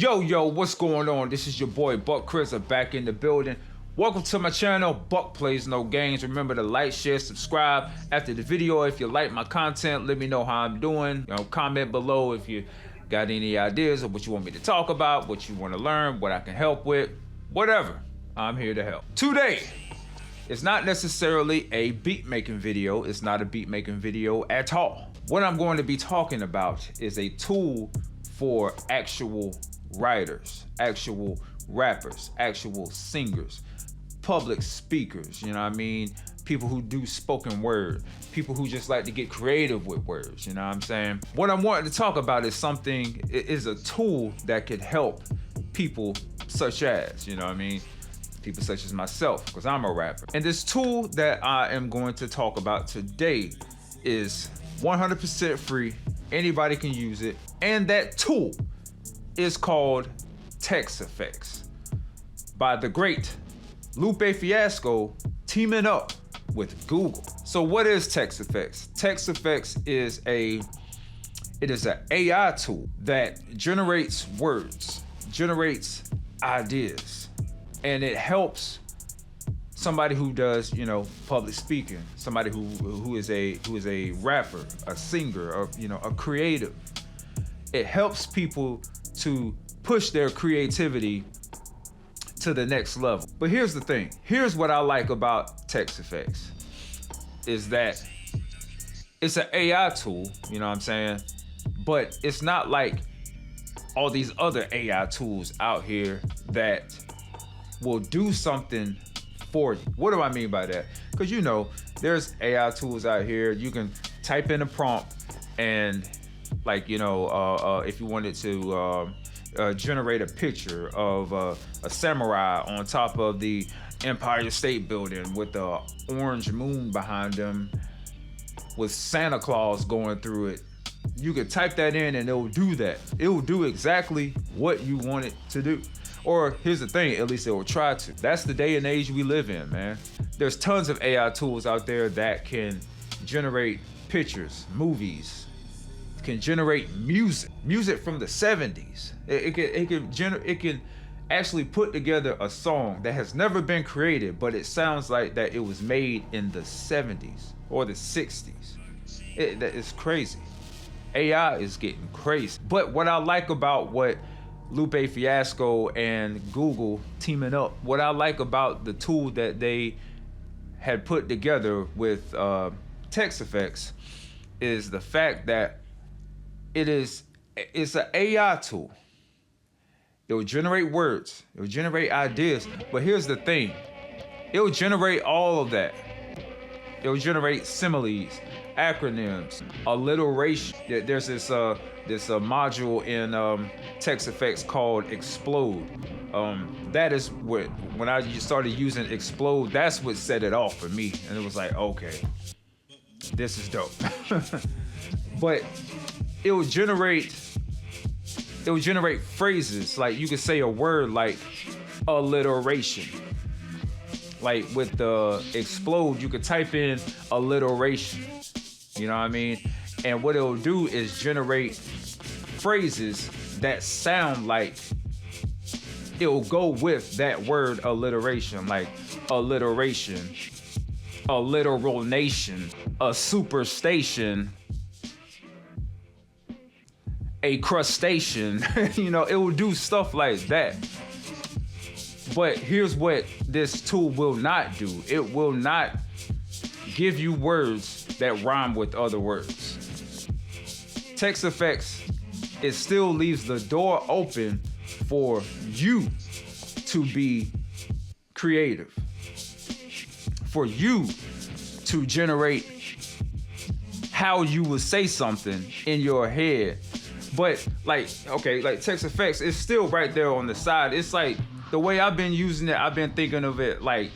Yo, what's going on? This is your boy Buck Chris back in the building. Welcome to my channel, Buck Plays No Games. Remember to like, share, subscribe after the video. If you like my content, let me know how I'm doing. Comment below if you got any ideas of what you want me to talk about, what you want to learn, what I can help with, whatever. I'm here to help. Today, it's not necessarily a beat making video. It's not a beat making video at all. What I'm going to be talking about is a tool for actual writers, actual rappers, actual singers, public speakers, you know what I mean? People who do spoken word, people who just like to get creative with words, you know what I'm saying? What I'm wanting to talk about is a tool that could help people such as, you know what I mean? People such as myself, because I'm a rapper. And this tool that I am going to talk about today is 100% free. Anybody can use it. And that tool is called Text Effects by the great Lupe Fiasco teaming up with Google. So what is Text Effects? Text Effects is an AI tool that generates words, generates ideas, and it helps somebody who does, public speaking, somebody who is a rapper, a singer, or a creative. It helps people to push their creativity to the next level. But here's the thing. Here's what I like about Text Effects is that it's an AI tool, you know what I'm saying? But it's not like all these other AI tools out here that will do something for you. What do I mean by that? Because there's AI tools out here. You can type in a prompt and if you wanted to generate a picture of a samurai on top of the Empire State Building with the orange moon behind them with Santa Claus going through it. You could type that in and it'll do that. It will do exactly what you want it to do. Or here's the thing, at least it will try to. That's the day and age we live in, man. There's tons of AI tools out there that can generate pictures, movies, can generate music from the 70s. It can actually put together a song that has never been created, but it sounds like that it was made in the 70s or the 60s. It's crazy. AI is getting crazy. But what I like about what Lupe Fiasco and Google teaming up, what I like about the tool that they had put together with Text Effects is the fact that it's an AI tool. It will generate words, it will generate ideas, but here's the thing. It will generate all of that. It will generate similes, acronyms, alliteration. There's this module in Text Effects called Explode. That is when I started using Explode, that's what set it off for me. And it was like, okay, this is dope. But it will generate phrases. Like you could say a word like alliteration. Like with the Explode, you could type in alliteration. You know what I mean? And what it'll do is generate phrases that sound like it'll go with that word alliteration, like alliteration, a literal nation, a superstation, a crustacean. It will do stuff like that. But here's what this tool will not do. It will not give you words that rhyme with other words. Text Effects, it still leaves the door open for you to be creative, for you to generate how you would say something in your head. But Text Effects is still right there on the side. It's like the way I've been using it, I've been thinking of it like,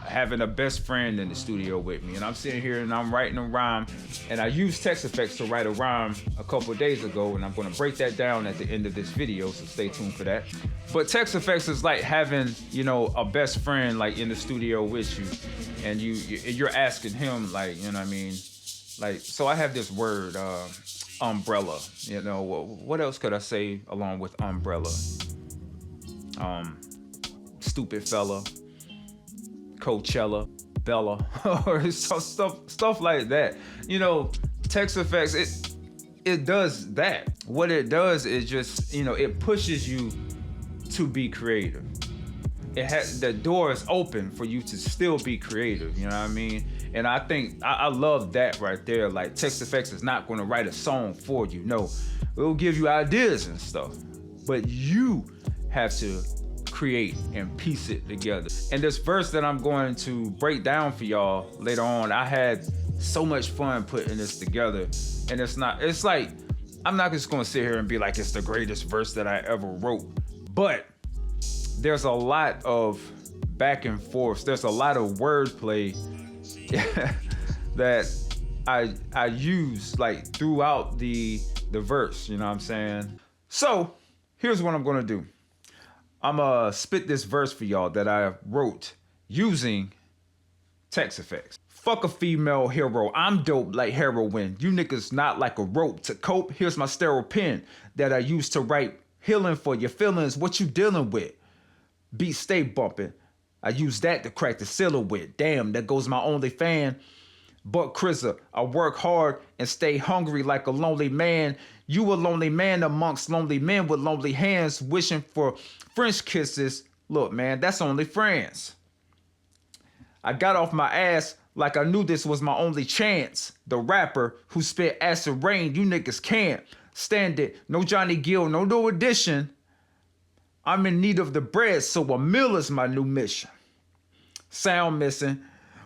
having a best friend in the studio with me. And I'm sitting here and I'm writing a rhyme. And I used Text Effects to write a rhyme a couple of days ago. And I'm going to break that down at the end of this video. So stay tuned for that. But Text Effects is like having, a best friend like in the studio with you. And you're asking him like, so I have this word, umbrella. What else could I say along with umbrella? Stupid Fella, Coachella, Bella, or stuff like that. You know, Text Effects, it does that. What it does is just, you know, it pushes you to be creative. It has, the door is open for you to still be creative, you know what I mean? And I think I love that right there. Like, Text Effects is not going to write a song for you. No, it'll give you ideas and stuff, but you have to create and piece it together. And this verse that I'm going to break down for y'all later on, I had so much fun putting this together. And it's like, I'm not just going to sit here and be like, it's the greatest verse that I ever wrote, but there's a lot of back and forth. There's a lot of wordplay that I use like throughout the verse, you know what I'm saying? So here's what I'm gonna do. I'm gonna spit this verse for y'all that I wrote using Text Effects. Fuck a female hero, I'm dope like heroin. You niggas not like a rope to cope. Here's my sterile pen that I use to write healing for your feelings. What you dealing with? Beat stay bumping. I use that to crack the silhouette. Damn, there goes my only fan. Buck Krizza, I work hard and stay hungry like a lonely man. You a lonely man amongst lonely men with lonely hands, wishing for French kisses. Look, man, that's only friends. I got off my ass like I knew this was my only chance. The rapper who spit acid rain, you niggas can't stand it. No Johnny Gill, no New Edition. I'm in need of the bread, so a meal is my new mission. Sound missing.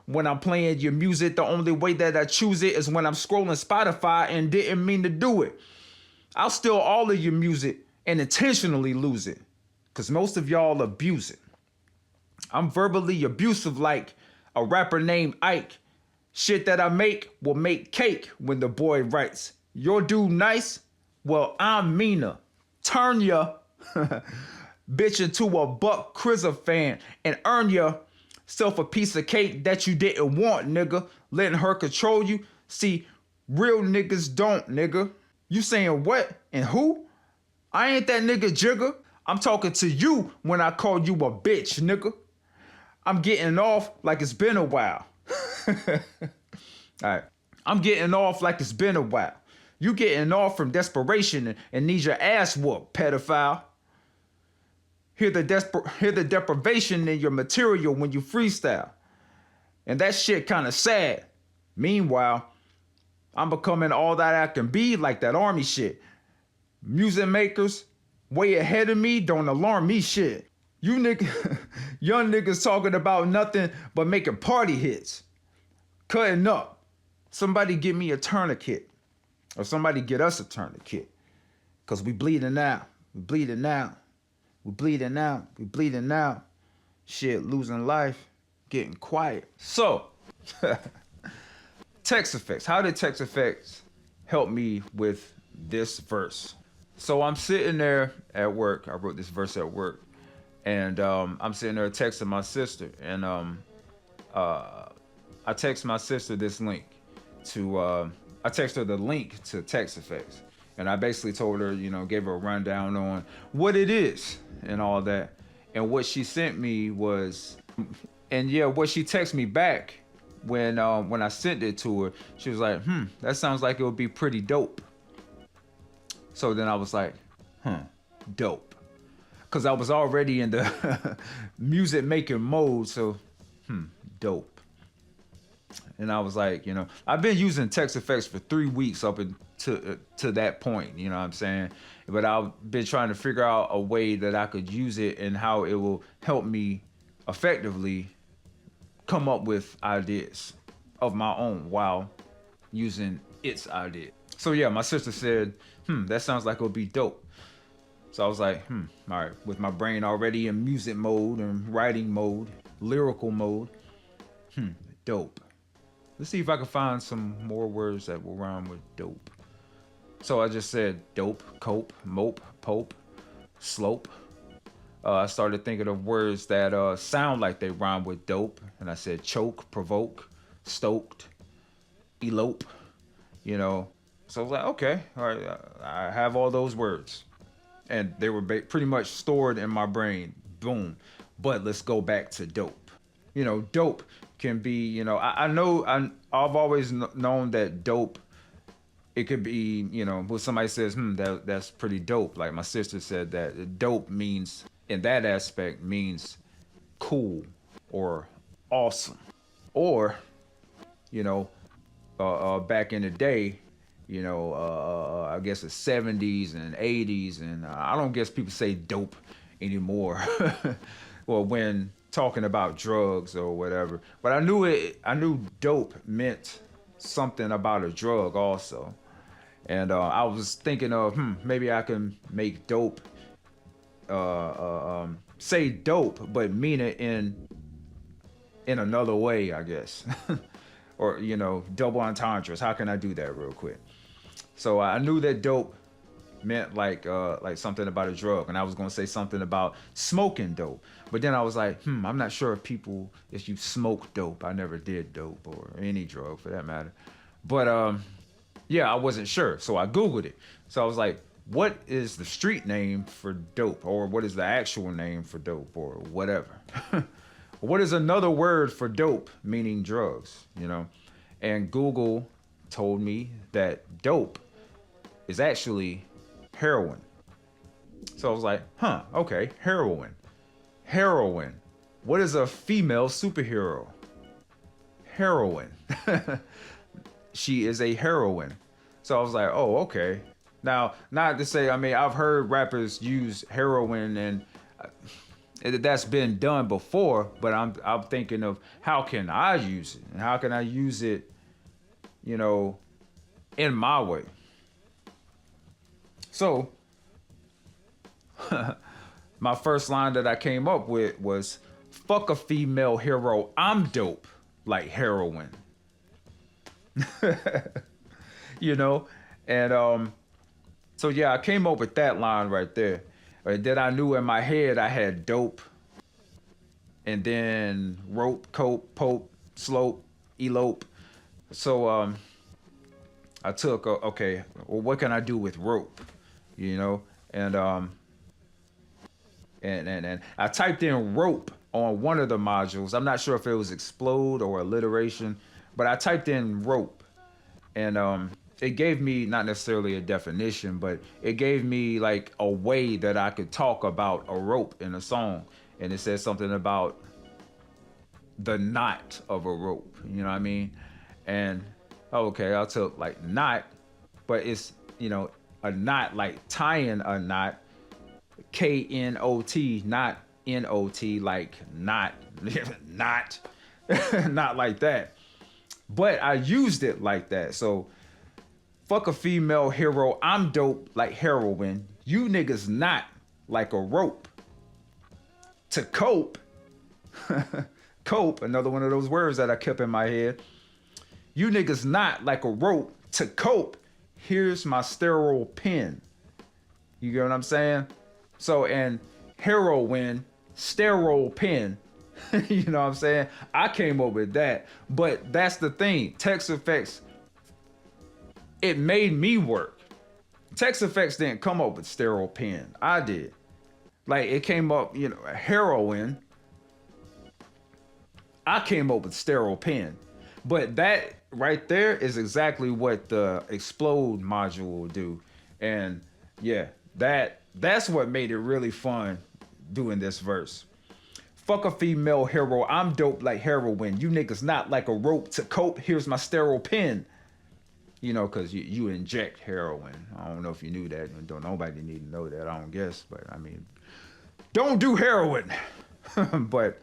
When I'm playing your music, the only way that I choose it is when I'm scrolling Spotify and didn't mean to do it. I'll steal all of your music and intentionally lose it, because most of y'all abuse it. I'm verbally abusive like a rapper named Ike. Shit that I make will make cake when the boy writes. Your dude nice? Well, I'm meaner. Turn ya bitch into a Buck Krizza fan and earn yourself a piece of cake that you didn't want, nigga. Letting her control you. See, real niggas don't, nigga. You saying what and who? I ain't that nigga Jigga. I'm talking to you when I call you a bitch, nigga. I'm getting off like it's been a while. All right. I'm getting off like it's been a while. You getting off from desperation and need your ass whooped, pedophile. Hear the deprivation in your material when you freestyle. And that shit kind of sad. Meanwhile, I'm becoming all that I can be, like that army shit. Music makers way ahead of me don't alarm me shit. You young niggas talking about nothing but making party hits. Cutting up. Somebody get me a tourniquet. Or somebody get us a tourniquet. Cause we bleeding out. We bleeding out. We bleeding out. We bleeding out. Shit, losing life. Getting quiet. So, Text Effects. How did Text Effects help me with this verse? So I'm sitting there at work. I wrote this verse at work. And I'm sitting there texting my sister. And I text my sister this link to... I text her the link to Text Effects. And I basically told her, you know, gave her a rundown on what it is and all that. And what she sent me was... And yeah, what she texted me back when I sent it to her, she was like, that sounds like it would be pretty dope. So then I was like, dope. Because I was already in the music making mode, so dope. And I was like, you know, I've been using Text Effects for 3 weeks up to that point, you know what I'm saying? But I've been trying to figure out a way that I could use it and how it will help me effectively come up with ideas of my own while using its idea. So yeah, my sister said, that sounds like it would be dope. So I was like, all right, with my brain already in music mode and writing mode, lyrical mode, dope. Let's see if I can find some more words that will rhyme with dope. So I just said dope, cope, mope, pope, slope. I started thinking of words that sound like they rhyme with dope. And I said choke, provoke, stoked, elope, you know. So I was like, okay, all right, I have all those words. And they were pretty much stored in my brain. boom. But let's go back to dope. Dope can be, I've always known that dope, it could be, when somebody says, that's pretty dope. Like my sister said that dope means, in that aspect, means cool or awesome. Or, back in the day, I guess the 70s and 80s, and I don't guess people say dope anymore. Well, when talking about drugs or whatever. But I knew dope meant something about a drug also. And I was thinking of, maybe I can make dope, say dope, but mean it in another way, I guess. Or, double entendres. How can I do that real quick? So I knew that dope meant like something about a drug, and I was gonna say something about smoking dope, but then I was like, I'm not sure if you smoke dope. I never did dope or any drug for that matter, but yeah, I wasn't sure, so I Googled it. So I was like, what is the street name for dope, or what is the actual name for dope, or whatever? What is another word for dope, meaning drugs, And Google told me that dope is actually heroin. So I was like, okay, heroin. Heroin. What is a female superhero? Heroin. She is a heroine. So I was like, oh, okay. Now, not to say, I've heard rappers use heroin, and that's been done before, but I'm thinking of how can I use it? And how can I use it, in my way? So, my first line that I came up with was, fuck a female hero, I'm dope like heroin. And so yeah, I came up with that line right there. And then I knew in my head I had dope, and then rope, cope, pope, slope, elope. So I took, okay, well, what can I do with rope? And I typed in rope on one of the modules. I'm not sure if it was explode or alliteration, but I typed in rope, and it gave me not necessarily a definition, but it gave me like a way that I could talk about a rope in a song. And it said something about the knot of a rope, you know what I mean? And okay, I took like knot, but it's, a knot, like tying a knot, K-N-O-T, not N-O-T, like not, not, not like that. But I used it like that. So, fuck a female hero, I'm dope like heroin. You niggas not like a rope. To cope, cope, another one of those words that I kept in my head. You niggas not like a rope. To cope, here's my sterile pen. You get what I'm saying? So, and heroin, sterile pen. You know what I'm saying? I came up with that. But that's the thing. Text Effects, it made me work. Text Effects didn't come up with sterile pen. I did. Like, it came up, heroin. I came up with sterile pen. But that right there is exactly what the explode module will do. And yeah, that's what made it really fun doing this verse. Fuck a female hero, I'm dope like heroin. You niggas not like a rope. To cope, here's my sterile pen. Because you inject heroin. I don't know if you knew that. Don't nobody need to know that, I don't guess. But don't do heroin. But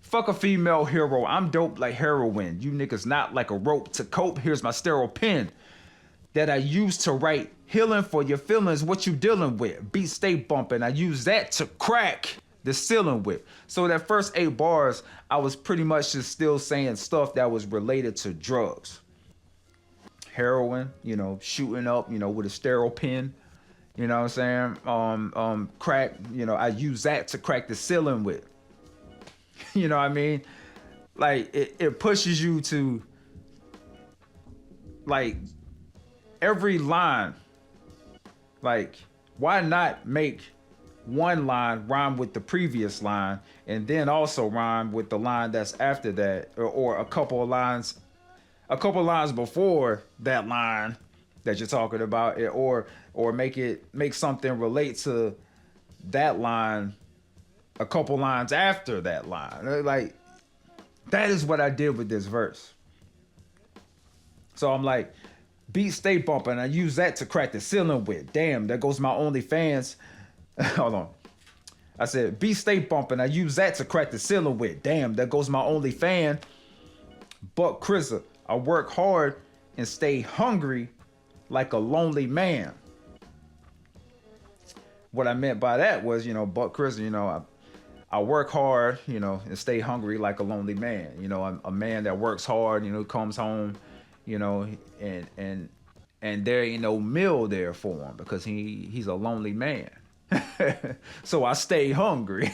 fuck a female hero, I'm dope like heroin. You niggas not like a rope. To cope, here's my sterile pen that I use to write healing for your feelings, what you dealing with. Beat stay bumping, I use that to crack the ceiling with. So that first 8 bars, I was pretty much just still saying stuff that was related to drugs. Heroin, shooting up, with a sterile pen, you know what I'm saying? Crack, I use that to crack the ceiling with. You know what I mean? Like, it pushes you to, like, every line. Like, why not make one line rhyme with the previous line, and then also rhyme with the line that's after that, or a couple of lines before that line that you're talking about, or make something relate to that line a couple lines after that line. Like, that is what I did with this verse. So I'm like, beat stay bumping. I use that to crack the ceiling with. Damn, there goes my OnlyFans. Hold on. I said, beat stay bumping. I use that to crack the ceiling with. Damn, there goes my OnlyFan. Buck Krizza, I work hard and stay hungry like a lonely man. What I meant by that was, Buck Krizza, I work hard, and stay hungry like a lonely man. I'm a man that works hard, comes home, and there ain't no meal there for him because he's a lonely man. So I stay hungry.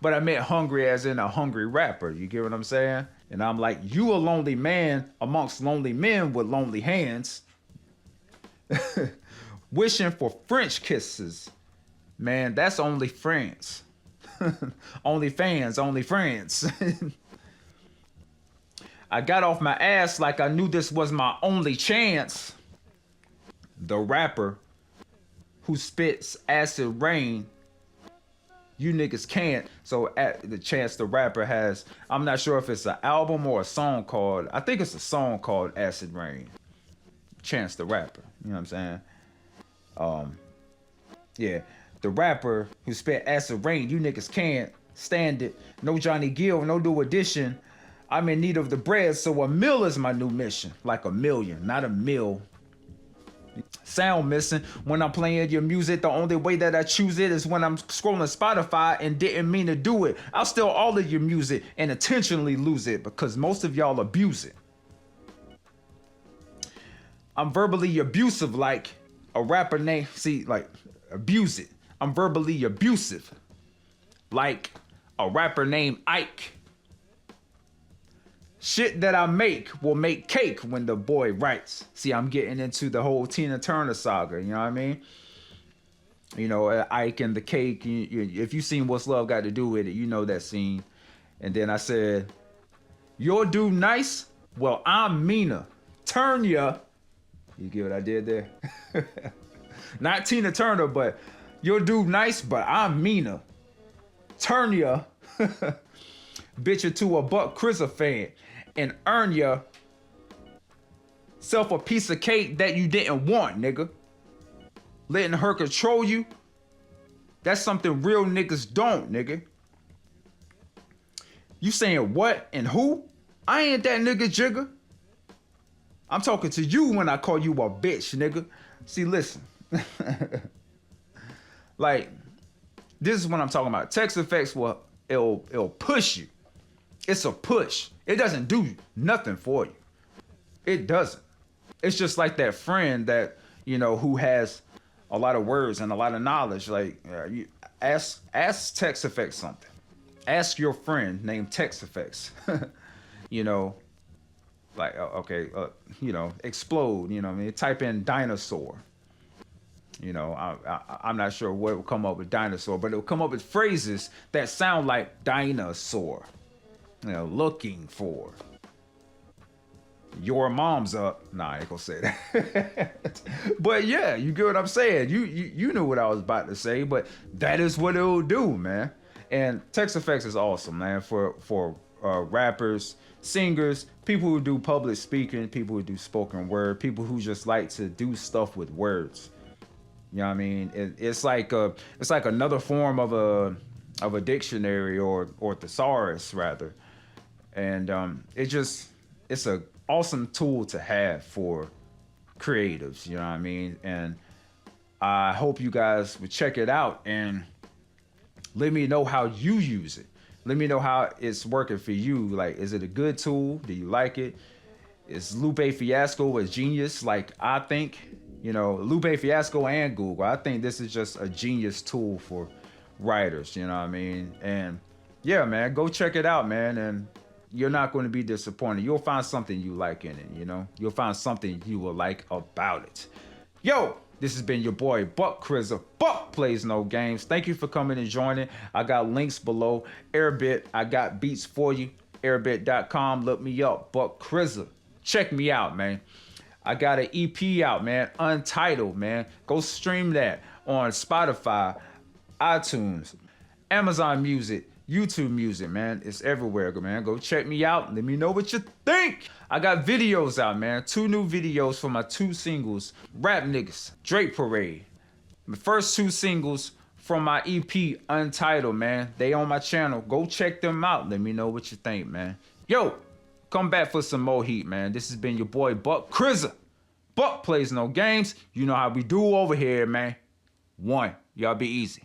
But I meant hungry as in a hungry rapper. You get what I'm saying? And I'm like, you a lonely man amongst lonely men with lonely hands. Wishing for French kisses. Man, that's only France. Only fans, only friends. I got off my ass like I knew this was my only chance. The rapper who spits acid rain, you niggas can't. So at the Chance the Rapper has, I'm not sure if it's an album or a song called, I think it's a song called Acid Rain. Chance the Rapper, you know what I'm saying? Yeah, the rapper who spit acid rain, you niggas can't stand it. No Johnny Gill, no New Edition. I'm in need of the bread, so a mill is my new mission. Like a million, not a mill. Sound missing when I'm playing your music. The only way that I choose it is when I'm scrolling Spotify and didn't mean to do it. I'll steal all of your music and intentionally lose it because most of y'all abuse it. I'm verbally abusive like a rapper named, abuse it. I'm verbally abusive like a rapper named Ike. Shit that I make will make cake when the boy writes. See, I'm getting into the whole Tina Turner saga, you know what I mean? Ike and the cake. If you've seen What's Love Got to Do with It, you know that scene. And then I said, your dude nice? Well, I'm meaner. Turn ya. You get what I did there? Not Tina Turner, but your dude nice, but I'm meaner. Turn ya. Bitch into a Buck Krizza fan and earn yourself a piece of cake that you didn't want, nigga. Letting her control you, that's something real niggas don't, nigga. You saying what and who? I ain't that nigga jigger. I'm talking to you when I call you a bitch, nigga. See, listen. Like, this is what I'm talking about. Text effects it'll push you. It's a push. It doesn't do nothing for you. It doesn't. It's just like that friend that, who has a lot of words and a lot of knowledge. Like, you ask Text Effects something. Ask your friend named Text Effects. Explode. Type in dinosaur. I'm not sure what will come up with dinosaur, but it will come up with phrases that sound like dinosaur. Looking for. Your mom's up. Nah, I ain't gonna say that. But yeah, you get what I'm saying. You knew what I was about to say, but that is what it'll do, man. And Text Effects is awesome, man, for rappers, singers, people who do public speaking, people who do spoken word, people who just like to do stuff with words. You know what I mean? It's like another form of a dictionary or thesaurus rather. And it's a awesome tool to have for creatives, you know what I mean? And I hope you guys would check it out and let me know how you use it. Let me know how it's working for you. Like, is it a good tool? Do you like it? Is Lupe Fiasco a genius? Like, I think, Lupe Fiasco and Google, I think this is just a genius tool for writers, you know what I mean? And yeah, man, go check it out, man. And you're not going to be disappointed. You'll find something you like in it, You'll find something you will like about it. Yo, This has been your boy Buck Krizza. Buck Plays No Games. Thank you for coming and joining. I got links below. Airbit, I got beats for you. Airbit.com. Look me up. Buck Krizza. Check me out, man. I got an EP out, man. Untitled, man. Go stream that on Spotify, iTunes, Amazon Music, YouTube Music, man. It's everywhere, man. Go check me out. Let me know what you think. I got videos out, man. 2 new videos for my 2 singles. Rap Niggas, Drake Parade. The first 2 singles from my EP, Untitled, man. They on my channel. Go check them out. Let me know what you think, man. Yo, come back for some more heat, man. This has been your boy Buck Krizza. Buck Plays No Games. You know how we do over here, man. 1. Y'all be easy.